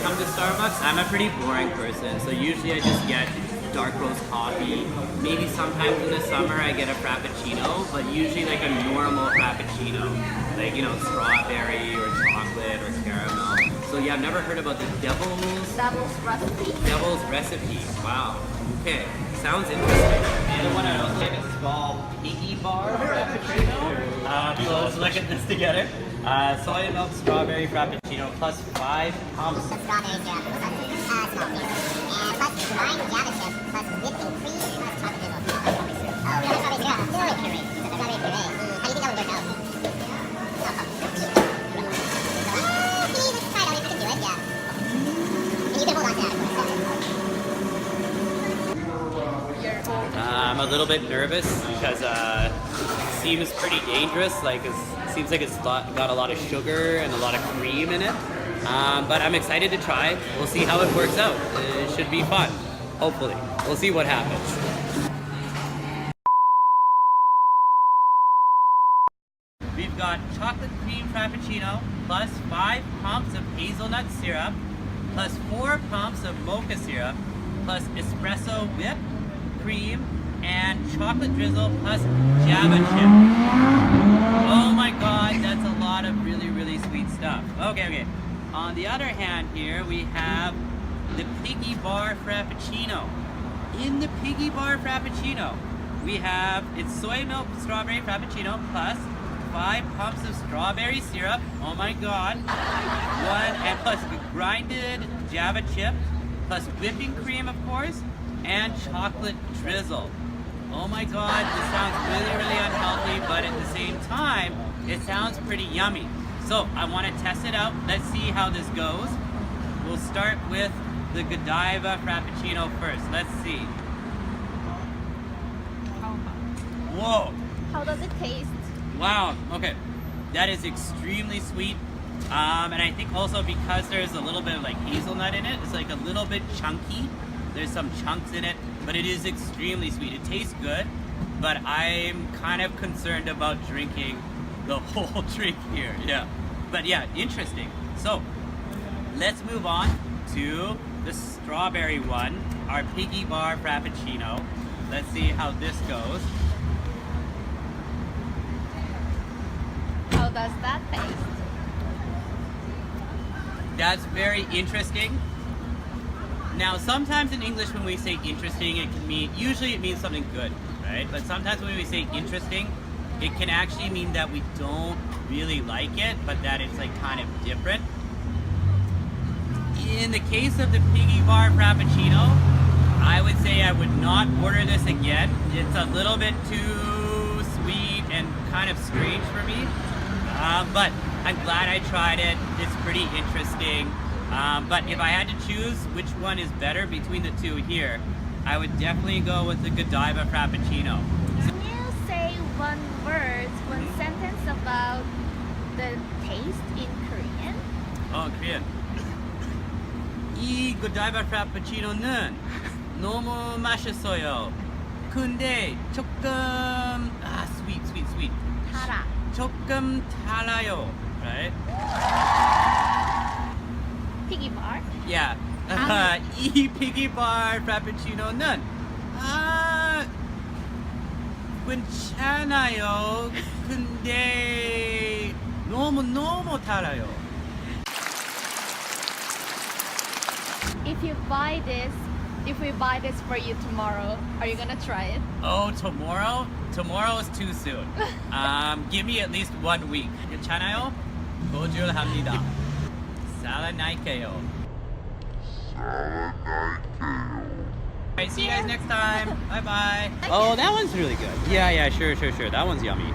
come to Starbucks, I'm a pretty boring person, so usually I just get dark roast coffee. Maybe sometimes in the summer I get a frappuccino, but usually like a normal frappuccino, like, you know, strawberry or chocolate or caramel. So yeah, I've never heard about the devil's recipe. Wow. Okay, sounds interesting. And the one I also like is called Piggy Bar Frappuccino. So let's look at this together. Soy milk strawberry frappuccino plus 5 pumps. Strawberry syrup plus small cream. And plus grind java chip plus whipping cream plus chocolate drizzle. Oh, we have strawberry syrup. Strawberry puree. Strawberry puree. How do you think that would work out? Let's try it out if we can do it, yeah. And you can hold on to that. I'm a little bit nervous because it seems pretty dangerous. Like it seems like it's got a lot of sugar and a lot of cream in it. But I'm excited to try. We'll see how it works out. It should be fun. Hopefully. We'll see what happens. We've got chocolate cream frappuccino plus 5 pumps of hazelnut syrup plus 4 pumps of mocha syrup plus espresso whip, cream, and chocolate drizzle plus java chip. Oh my god, that's a lot of really, really sweet stuff. Okay. On the other hand here, we have the Piggy Bar Frappuccino. In the Piggy Bar Frappuccino, we have its soy milk strawberry frappuccino plus 5 pumps of strawberry syrup. Oh my god. And plus grinded java chip, plus whipping cream, of course, and chocolate drizzle. Oh my god, this sounds really, really unhealthy, but at the same time, it sounds pretty yummy. So I want to test it out. Let's see how this goes. We'll start with the Godiva Frappuccino first. Let's see. Whoa. How does it taste? Wow, okay. That is extremely sweet. And I think also because there's a little bit of like hazelnut in it, it's like a little bit chunky. There's some chunks in it, but it is extremely sweet. It tastes good, but I'm kind of concerned about drinking the whole drink here. Yeah, but yeah, interesting. So let's move on to the strawberry one, our Piggy Bar Frappuccino. Let's see how this goes. How does that taste? That's very interesting. Now, sometimes in English when we say interesting, it can mean, usually it means something good, right? But sometimes when we say interesting, it can actually mean that we don't really like it, but that it's like kind of different. In the case of the Piggy Bar Frappuccino, I would say I would not order this again. It's a little bit too sweet and kind of strange for me. But I'm glad I tried it. It's pretty interesting. But if I had to choose which one is better between the two here, I would definitely go with the Godiva Frappuccino. Can you say one sentence about the taste in Korean? Oh, Korean. 이 Godiva Frappuccino는 너무 맛있어요. 근데 조금 sweet. 달아. 조금 달아요, right? Piggy bar? Yeah. 이 Piggy Bar Frappuccino는 괜찮아요. 근데 너무 달아요. If we buy this for you tomorrow, are you gonna try it? Oh, tomorrow? Tomorrow is too soon. Give me at least 1 week. 괜찮아요? 고줄합니다. 살아날게요. Alright, see you guys next time. Bye bye. Oh, that one's really good. Yeah, sure. That one's yummy.